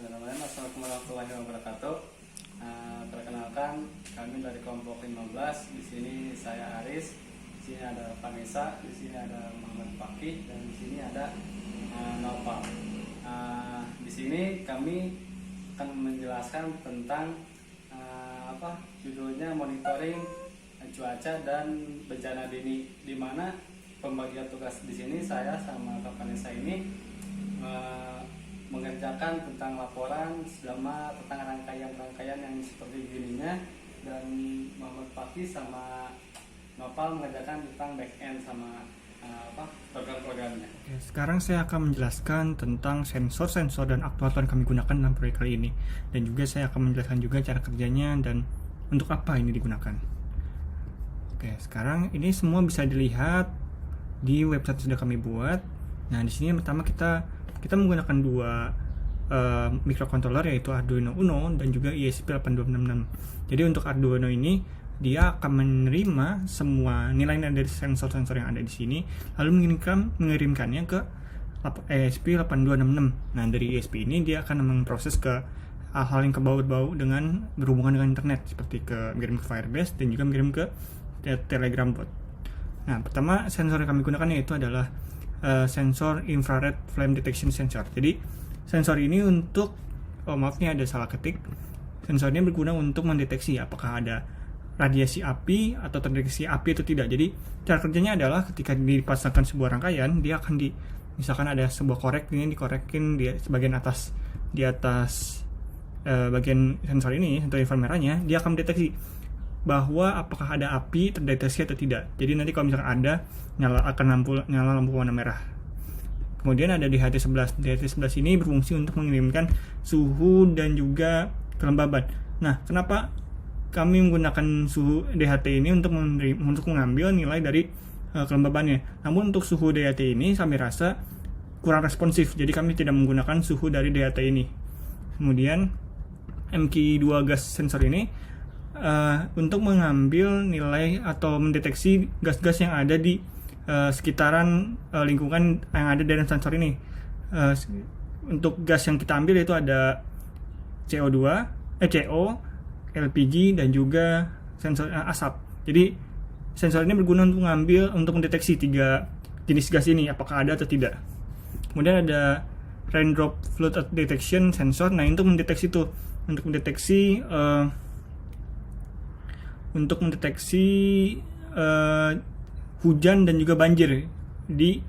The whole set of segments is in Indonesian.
Bismillahirrahmanirrahim. Assalamualaikum warahmatullahi wabarakatuh. Perkenalkan, kami dari kelompok 15. Di sini saya Aris, di sini ada Vanessa, di sini ada Muhammad Fakih, dan di sini ada Nopal. Di sini kami akan menjelaskan tentang judulnya monitoring cuaca dan bencana dini, di mana pembagian tugas di sini saya sama Kak Vanessa ini mengerjakan tentang laporan selama tentang rangkaian yang seperti gininya, dan Muhammad Fakih sama Nopal mengerjakan tentang back end sama program-programnya. Sekarang saya akan menjelaskan tentang sensor-sensor dan aktuator yang kami gunakan dalam proyek kali ini, dan juga saya akan menjelaskan juga cara kerjanya dan untuk apa ini digunakan. Oke, sekarang ini semua bisa dilihat di website yang sudah kami buat. Nah, di sini pertama kita menggunakan dua microcontroller, yaitu Arduino Uno dan juga ESP8266. Jadi untuk Arduino ini dia akan menerima semua nilai-nilai dari sensor-sensor yang ada di sini, lalu mengirimkannya ke ESP8266. Nah, dari ESP ini dia akan memproses ke hal-hal yang kebau-bau dengan berhubungan dengan internet, seperti mengirim ke Firebase dan juga mengirim ke Telegram bot. Nah, pertama sensor yang kami gunakan yaitu adalah sensor infrared flame detection sensor. Jadi sensor ini untuk maaf, ada salah ketik. Sensor ini berguna untuk mendeteksi apakah ada radiasi api atau terdeteksi api atau tidak. Jadi cara kerjanya adalah ketika dipasangkan sebuah rangkaian, dia akan misalkan ada sebuah korek, ini dikorekin di bagian atas, bagian sensor ini, sensor inframerahnya, dia akan mendeteksi bahwa apakah ada api terdeteksi atau tidak. Jadi nanti kalau misalkan ada, nyala lampu warna merah. Kemudian ada DHT11. DHT11 ini berfungsi untuk mengirimkan suhu dan juga kelembaban. Nah, kenapa kami menggunakan suhu DHT ini untuk mengambil nilai dari kelembabannya. Namun untuk suhu DHT ini kami rasa kurang responsif, jadi kami tidak menggunakan suhu dari DHT ini. Kemudian MQ2 gas sensor ini untuk mengambil nilai atau mendeteksi gas-gas yang ada di sekitaran lingkungan yang ada dari sensor ini. Untuk gas yang kita ambil itu ada CO2, CO, LPG, dan juga sensor asap. Jadi sensor ini berguna untuk mendeteksi 3 jenis gas ini, apakah ada atau tidak. Kemudian ada raindrop flood detection sensor. Nah, untuk mendeteksi hujan dan juga banjir di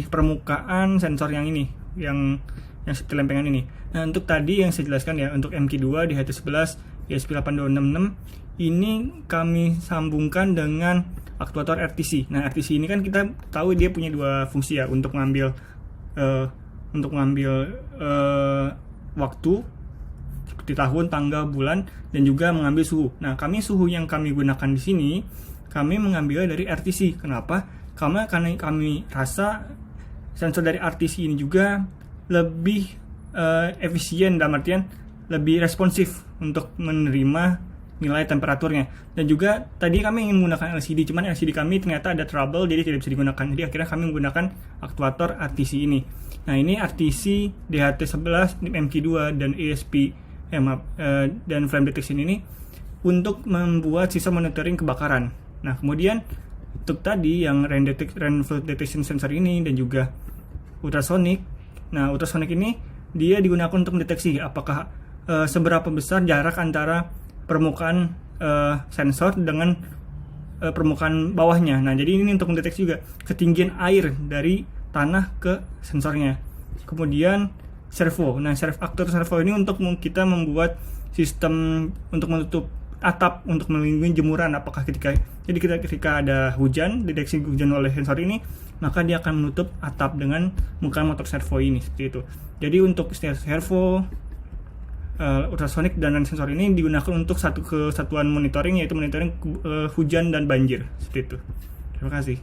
permukaan sensor yang ini, yang seperti lempengan ini. Nah, untuk tadi yang saya jelaskan ya, untuk MQ2 di HT11 ESP8266 ini kami sambungkan dengan aktuator RTC. Nah, RTC ini kan kita tahu dia punya dua fungsi ya, untuk mengambil waktu seperti tahun, tanggal, bulan, dan juga mengambil suhu. Nah, suhu yang kami gunakan di sini kami mengambil dari RTC. Kenapa? Karena kami rasa sensor dari RTC ini juga lebih efisien, dalam artian lebih responsif untuk menerima nilai temperaturnya. Dan juga tadi kami ingin menggunakan LCD, cuman LCD kami ternyata ada trouble, jadi tidak bisa digunakan. Jadi akhirnya kami menggunakan aktuator RTC ini. Nah, ini RTC DHT11 MQ2 dan ESP dan flame detection ini untuk membuat sistem monitoring kebakaran. Nah, kemudian untuk tadi yang rain flood detection sensor ini dan juga ultrasonic. Nah, ultrasonic ini dia digunakan untuk mendeteksi apakah seberapa besar jarak antara permukaan sensor dengan permukaan bawahnya. Nah, jadi ini untuk mendeteksi juga ketinggian air dari tanah ke sensornya. Kemudian servo. Nah, aktor servo ini untuk kita membuat sistem untuk menutup atap untuk melindungi jemuran. Apakah ketika ada hujan, deteksi hujan oleh sensor ini, maka dia akan menutup atap dengan menggunakan motor servo ini, seperti itu. Jadi untuk servo, ultrasonic dan sensor ini digunakan untuk satu kesatuan monitoring, yaitu monitoring hujan dan banjir, seperti itu. Terima kasih.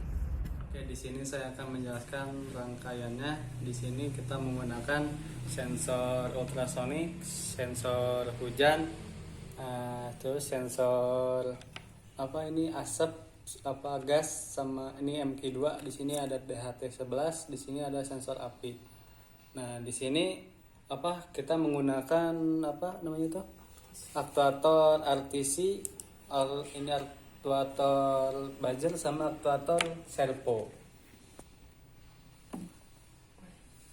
Oke, di sini saya akan menjelaskan rangkaiannya. Di sini kita menggunakan sensor ultrasonic, sensor hujan, terus sensor asap, gas, sama ini MQ2. Di sini ada DHT11, di sini ada sensor api. Nah, di sini kita menggunakan apa namanya itu aktuator RTC, ini aktuator buzzer sama aktuator servo.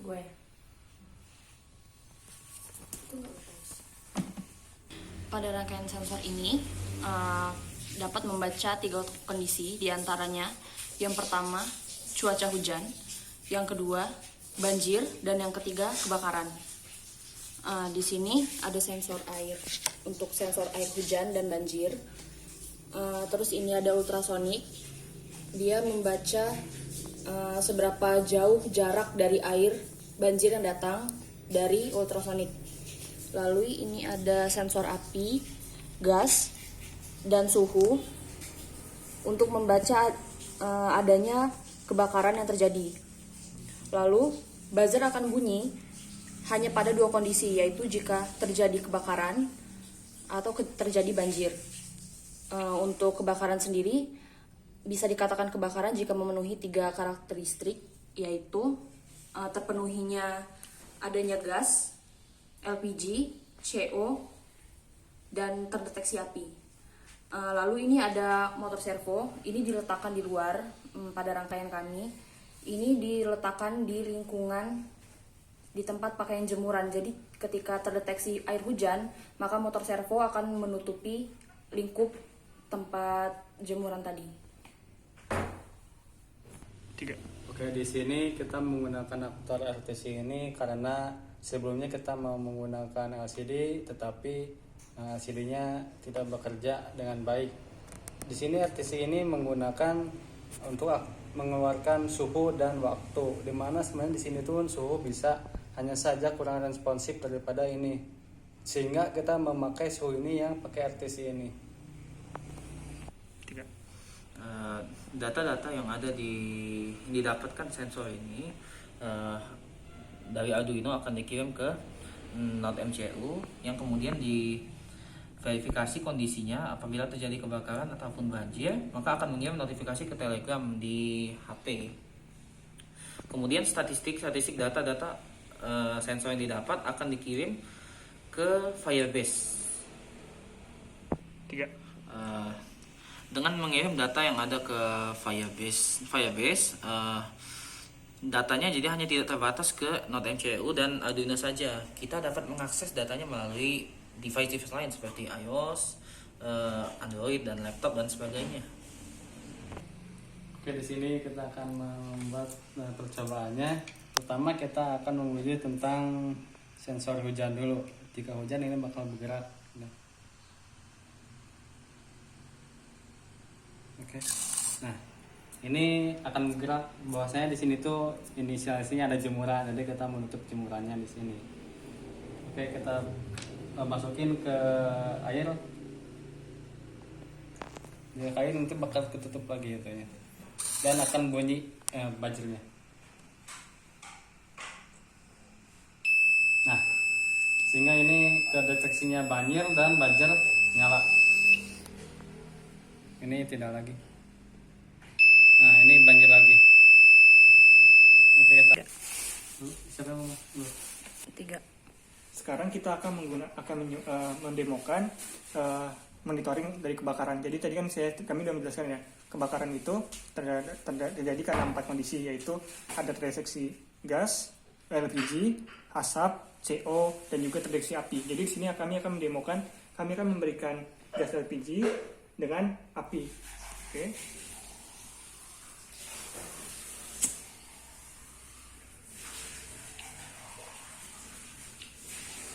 Gue. Pada rangkaian sensor ini dapat membaca 3 kondisi, diantaranya yang pertama cuaca hujan, yang kedua banjir, dan yang ketiga kebakaran. Di sini ada sensor air untuk sensor air hujan dan banjir. Terus ini ada ultrasonik, dia membaca seberapa jauh jarak dari air banjir yang datang dari ultrasonik. Lalu ini ada sensor api, gas, dan suhu untuk membaca adanya kebakaran yang terjadi. Lalu buzzer akan bunyi hanya pada 2 kondisi, yaitu jika terjadi kebakaran atau terjadi banjir. Untuk kebakaran sendiri bisa dikatakan kebakaran jika memenuhi 3 karakteristik, yaitu terpenuhinya adanya gas, LPG, CO, dan terdeteksi api. Lalu ini ada motor servo, ini diletakkan di luar pada rangkaian kami. Ini diletakkan di lingkungan di tempat pakaian jemuran. Jadi ketika terdeteksi air hujan, maka motor servo akan menutupi lingkup tempat jemuran tadi. 3. Oke, di sini kita menggunakan aktuator RTC ini karena sebelumnya kita mau menggunakan LCD, tetapi LCD-nya tidak bekerja dengan baik. Di sini RTC ini menggunakan untuk mengeluarkan suhu dan waktu, dimana sebenarnya di sini tuh suhu bisa hanya saja kurang responsif daripada ini, sehingga kita memakai suhu ini yang pakai RTC ini. 3. Data-data yang ada didapatkan sensor ini dari Arduino akan dikirim ke Node MCU yang kemudian diverifikasi kondisinya. Apabila terjadi kebakaran ataupun banjir, maka akan mengirim notifikasi ke Telegram di HP. Kemudian statistik data-data sensor yang didapat akan dikirim ke Firebase. 3. Dengan mengirim data yang ada ke Firebase, datanya jadi hanya tidak terbatas ke Node MCU dan Arduino saja. Kita dapat mengakses datanya melalui device lain seperti iOS, Android, dan laptop dan sebagainya. Oke, di sini kita akan membuat percobaannya. Pertama kita akan menguji tentang sensor hujan dulu. Jika hujan ini bakal bergerak. Oke. Nah, ini akan bergerak. Bahwasanya di sini tuh inisialisasinya ada jemuran, jadi kita menutup jemurannya di sini. Oke, kita masukin ke air. Di air nanti bakal ketutup lagi katanya. Dan akan bunyi buzzernya. Nah, sehingga ini kedeteksinya banjir dan buzzer nyala. Ini tidak lagi. Nah, ini banjir lagi. Oke, kita. Siapa yang mau? 3. Sekarang kita akan mendemokan monitoring dari kebakaran. Jadi tadi kan kami sudah menjelaskan ya, kebakaran itu terjadi karena 4 kondisi, yaitu ada terdeteksi gas, LPG, asap, CO, dan juga terdeteksi api. Jadi di sini kami akan mendemokan, kami akan memberikan gas LPG dengan api. Oke.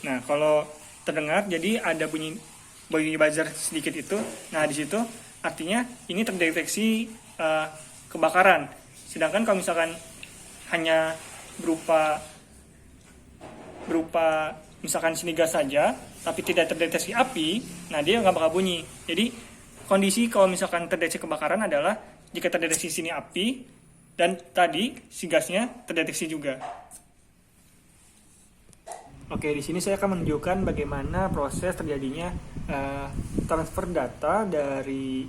Nah, kalau terdengar jadi ada bunyi buzzer sedikit itu. Nah, di situ artinya ini terdeteksi kebakaran. Sedangkan kalau misalkan hanya berupa misalkan sini gas saja, tapi tidak terdeteksi api, nah dia nggak bakal bunyi. Jadi kondisi kalau misalkan terdeteksi kebakaran adalah jika terdeteksi sini api dan tadi si gasnya terdeteksi juga. Oke, di sini saya akan menunjukkan bagaimana proses terjadinya transfer data dari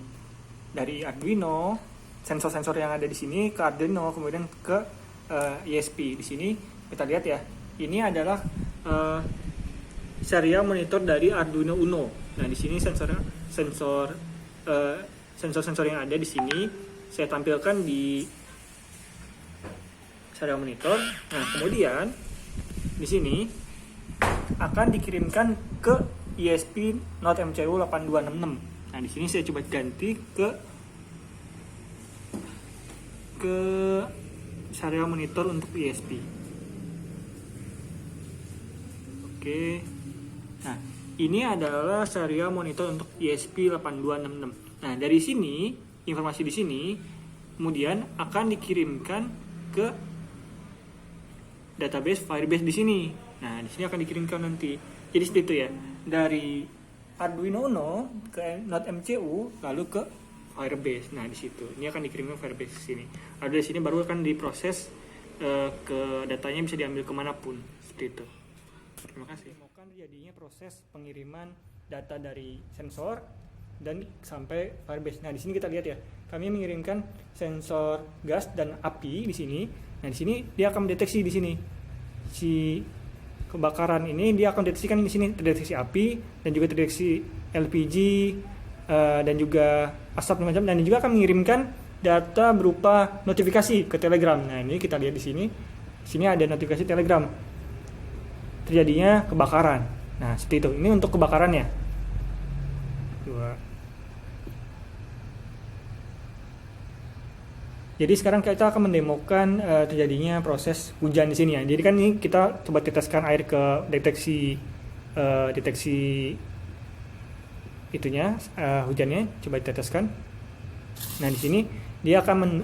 Arduino, sensor-sensor yang ada di sini ke Arduino, kemudian ke ISP. Di sini kita lihat ya, ini adalah serial monitor dari Arduino Uno. Nah, di sini sensor yang ada di sini saya tampilkan di serial monitor. Nah, kemudian di sini akan dikirimkan ke ISP Note MCU 8266. Nah, di sini saya coba ganti ke serial monitor untuk ISP. Oke. Nah, ini adalah serial monitor untuk ISP 8266. Nah, dari sini, informasi di sini kemudian akan dikirimkan ke database Firebase di sini. Nah, di sini akan dikirimkan nanti. Jadi seperti itu ya. Dari Arduino Uno ke Note MCU lalu ke Firebase. Nah, di situ. Ini akan dikirimkan Firebase ke sini. Lalu dari sini baru akan diproses ke datanya, bisa diambil kemanapun. Seperti itu. Terima kasih. Akan terjadinya proses pengiriman data dari sensor dan sampai Firebase. Nah, di sini kita lihat ya. Kami mengirimkan sensor gas dan api di sini. Nah, di sini dia akan mendeteksi di sini. Si kebakaran ini dia akan deteksikan di sini, terdeteksi api dan juga terdeteksi LPG dan juga asap macam, dan juga akan mengirimkan data berupa notifikasi ke Telegram. Nah, ini kita lihat di sini. Di sini ada notifikasi Telegram terjadinya kebakaran. Nah, seperti itu. Ini untuk kebakarannya. Jadi sekarang kita akan mendemokan terjadinya proses hujan di sini ya. Jadi kan ini kita coba teteskan air ke deteksi itunya hujannya, coba diteteskan. Nah, di sini dia akan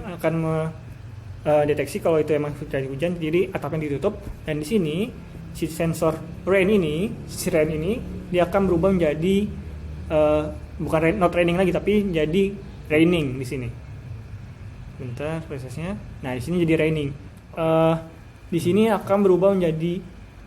deteksi kalau itu emang terjadi hujan, jadi atapnya ditutup, dan di sini si sensor rain ini dia akan berubah menjadi bukan not raining lagi tapi jadi raining di sini. Bentar prosesnya. Nah, di sini jadi raining. Di sini akan berubah menjadi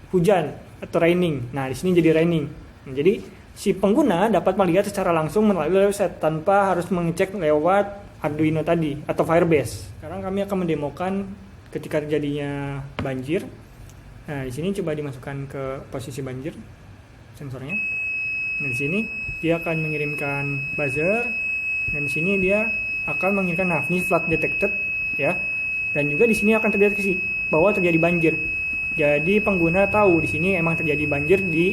hujan atau raining. Nah, di sini jadi raining. Nah, jadi si pengguna dapat melihat secara langsung melalui website tanpa harus mengecek lewat Arduino tadi atau Firebase. Sekarang kami akan mendemokan ketika terjadinya banjir. Nah, di sini coba dimasukkan ke posisi banjir sensornya. Nah, di sini dia akan mengirimkan buzzer, dan di sini dia akan mengirimkan ini flood detected ya. Dan juga di sini akan terdeteksi bahwa terjadi banjir. Jadi pengguna tahu di sini emang terjadi banjir di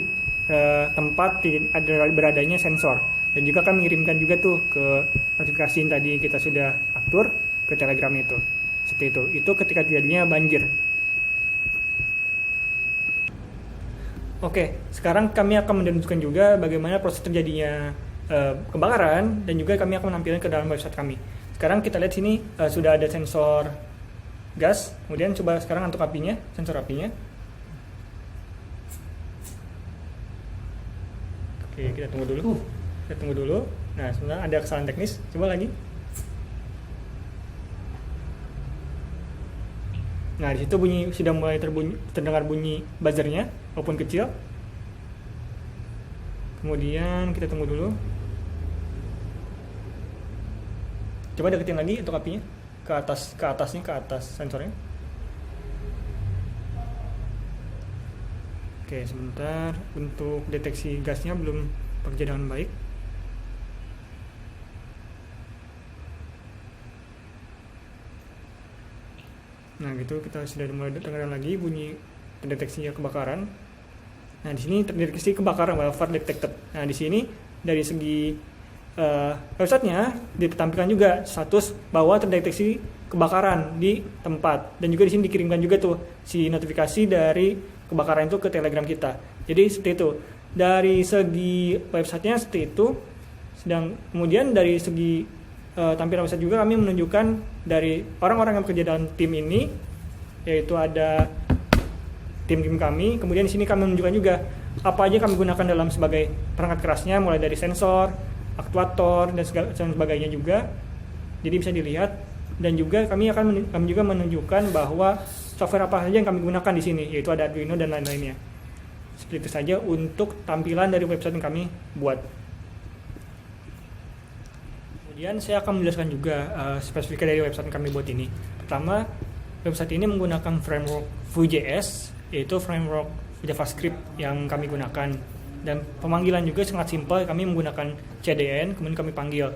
tempat beradanya sensor. Dan juga akan mengirimkan juga tuh ke notifikasi yang tadi kita sudah atur ke Telegram itu. Seperti itu. Itu ketika terjadinya banjir. Oke, sekarang kami akan menunjukkan juga bagaimana proses terjadinya kebakaran, dan juga kami akan menampilkan ke dalam website kami. Sekarang kita lihat sini sudah ada sensor gas, kemudian coba sekarang untuk apinya, sensor apinya. Oke, kita tunggu dulu. Nah, sebenarnya ada kesalahan teknis. Coba lagi. Nah, di situ sudah mulai terdengar bunyi buzzernya walaupun kecil. Kemudian kita tunggu dulu. Coba deketin lagi untuk apinya ke atas sensornya. Oke, sebentar. Untuk deteksi gasnya belum bekerja dengan baik. Nah, gitu kita sudah mulai dengar lagi bunyi terdeteksinya kebakaran. Nah, di sini terdeteksi kebakaran flood detected. Nah, di sini dari segi websitenya ditampilkan juga status bahwa terdeteksi kebakaran di tempat, dan juga di sini dikirimkan juga tuh si notifikasi dari kebakaran itu ke Telegram kita. Jadi seperti itu. Dari segi websitenya seperti itu. Sedang kemudian dari segi tampilan website juga kami menunjukkan dari orang-orang yang bekerja dalam tim ini, yaitu ada tim kami. Kemudian di sini kami menunjukkan juga apa aja kami gunakan dalam sebagai perangkat kerasnya, mulai dari sensor, aktuator, dan sebagainya juga. Jadi bisa dilihat, dan juga kami juga menunjukkan bahwa software apa saja yang kami gunakan di sini, yaitu ada Arduino dan lain-lainnya. Seperti itu saja untuk tampilan dari website yang kami buat. Kemudian saya akan menjelaskan juga spesifik dari website yang kami buat ini. Pertama, website ini menggunakan framework Vue.js yaitu framework JavaScript yang kami gunakan. Dan pemanggilan juga sangat simpel, kami menggunakan CDN, kemudian kami panggil.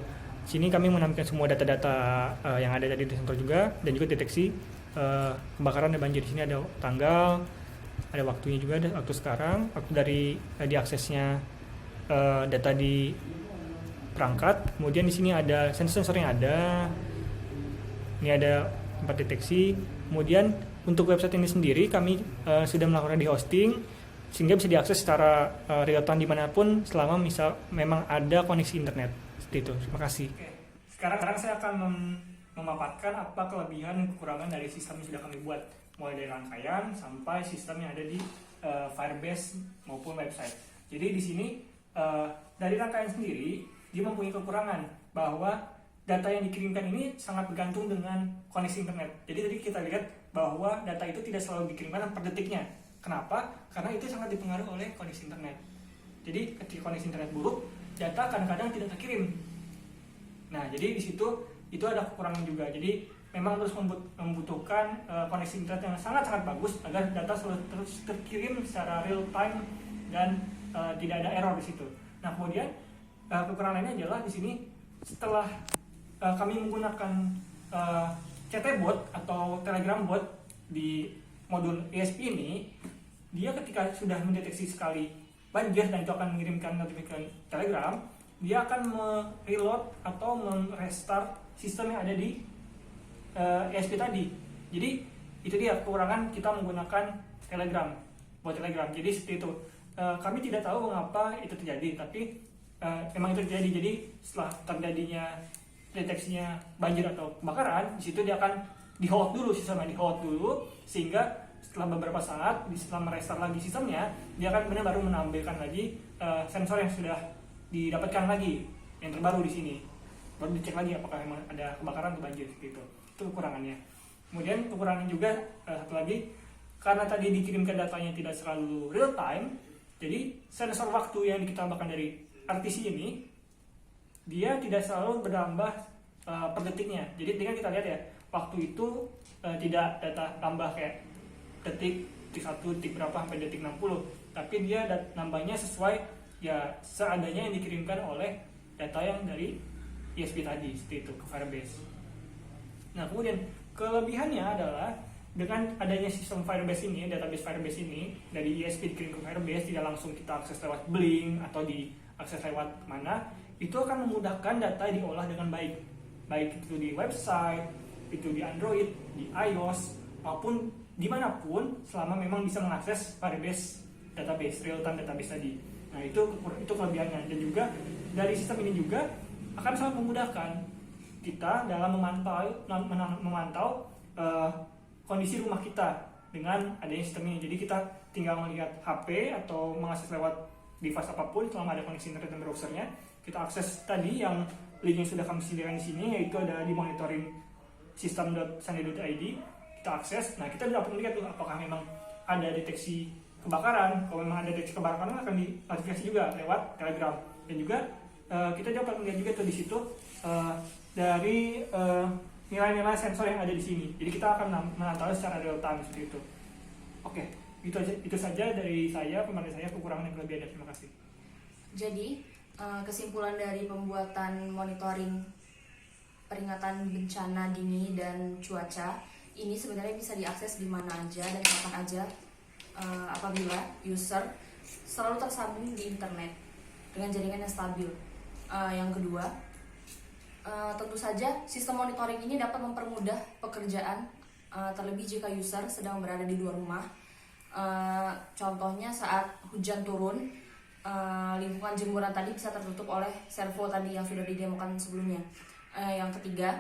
Sini kami menampilkan semua data-data yang ada tadi di sensor juga, dan juga deteksi kebakaran dan banjir. Di sini ada tanggal, ada waktunya juga, ada waktu sekarang, waktu dari diaksesnya data di perangkat. Kemudian di sini ada sensor yang ada. Ini ada 4 deteksi. Kemudian untuk website ini sendiri kami sudah melakukan di hosting sehingga bisa diakses secara real time dimanapun selama misal memang ada koneksi internet. Seperti itu. Terima kasih. Sekarang saya akan memaparkan apa kelebihan dan kekurangan dari sistem yang sudah kami buat, mulai dari rangkaian sampai sistem yang ada di Firebase maupun website. Jadi di sini dari rangkaian sendiri dia mempunyai kekurangan bahwa data yang dikirimkan ini sangat bergantung dengan koneksi internet. Jadi tadi kita lihat bahwa data itu tidak selalu dikirimkan per detiknya. Kenapa? Karena itu sangat dipengaruhi oleh koneksi internet. Jadi ketika koneksi internet buruk, data kadang-kadang tidak terkirim. Nah, jadi di situ itu ada kekurangan juga. Jadi memang terus membutuhkan koneksi internet yang sangat-sangat bagus agar data selalu terus terkirim secara real time dan tidak ada error di situ. Nah, kemudian kekurangan lainnya adalah di sini setelah kami menggunakan CT-bot atau Telegram bot di modul ESP ini, dia ketika sudah mendeteksi sekali banjir dan itu akan mengirimkan notifikasi Telegram, dia akan mereload atau merestart sistem yang ada di ESP tadi. Jadi itu dia kekurangan kita menggunakan Telegram, bot Telegram. Jadi seperti itu. Kami tidak tahu mengapa itu terjadi, tapi memang itu terjadi. Jadi setelah terjadinya deteksinya banjir atau kebakaran, di situ dia akan di-hold dulu, sistemnya di-hold dulu, sehingga setelah beberapa saat, setelah merestart lagi sistemnya, dia akan benar baru menampilkan lagi sensor yang sudah didapatkan lagi, yang terbaru di sini. Baru dicek lagi apakah memang ada kebakaran atau banjir, gitu. Itu kekurangannya. Kemudian kekurangan juga satu lagi, karena tadi dikirimkan datanya tidak selalu real time, jadi sensor waktu yang ditambahkan dari RTC ini, dia tidak selalu bertambah per detiknya. Jadi dengan kita lihat ya, waktu itu tidak data tambah kayak detik 1, detik berapa sampai detik 60, tapi dia nambahnya sesuai ya seadanya yang dikirimkan oleh data yang dari ESP tadi, seperti itu ke Firebase. Nah, kemudian kelebihannya adalah dengan adanya sistem Firebase ini, database Firebase ini dari ESP dikirim ke Firebase, tidak langsung kita akses lewat Blink atau diakses lewat mana, itu akan memudahkan data diolah dengan baik. Baik itu di website, itu di Android, di iOS, maupun dimanapun selama memang bisa mengakses Firebase database, real-time database tadi. Nah, itu kelebihannya. Dan juga dari sistem ini juga akan sangat memudahkan kita dalam memantau kondisi rumah kita dengan adanya sistem ini. Jadi kita tinggal melihat HP atau mengakses lewat device apapun selama ada koneksi internet dan browsernya. Kita akses tadi yang link yang sudah kami sediakan di sini, yaitu ada di monitoring system.sandi.id. Kita akses. Nah, kita dapat melihat tuh apakah memang ada deteksi kebakaran. Kalau memang ada deteksi kebakaran akan dinotifikasi juga lewat Telegram. Dan juga kita dapat melihat juga tuh di situ dari nilai-nilai sensor yang ada di sini. Jadi kita akan memantau secara real time seperti itu. Oke, itu saja dari saya, pemaparan saya, kekurangan dan kelebihan. Terima kasih. Jadi kesimpulan dari pembuatan monitoring peringatan bencana dini dan cuaca ini sebenarnya bisa diakses di mana aja dan kapan aja apabila user selalu tersambung di internet dengan jaringan yang stabil. Yang kedua, tentu saja sistem monitoring ini dapat mempermudah pekerjaan terlebih jika user sedang berada di luar rumah. Contohnya saat hujan turun, lingkungan jemuran tadi bisa tertutup oleh servo tadi yang sudah didemokan sebelumnya. Yang ketiga,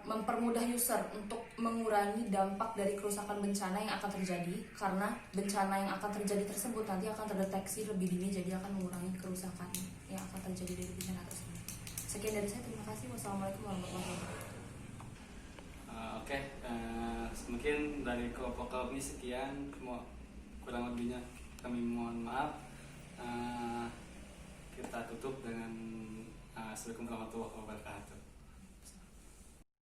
mempermudah user untuk mengurangi dampak dari kerusakan bencana yang akan terjadi, karena bencana yang akan terjadi tersebut nanti akan terdeteksi lebih dini, jadi akan mengurangi kerusakan yang akan terjadi dari bencana tersebut. Sekian dari saya, terima kasih. Wassalamualaikum warahmatullahi wabarakatuh. Oke, mungkin dari kelompok kami sekian, kurang lebihnya kami mohon maaf. Kita tutup dengan Assalamualaikum warahmatullahi wabarakatuh.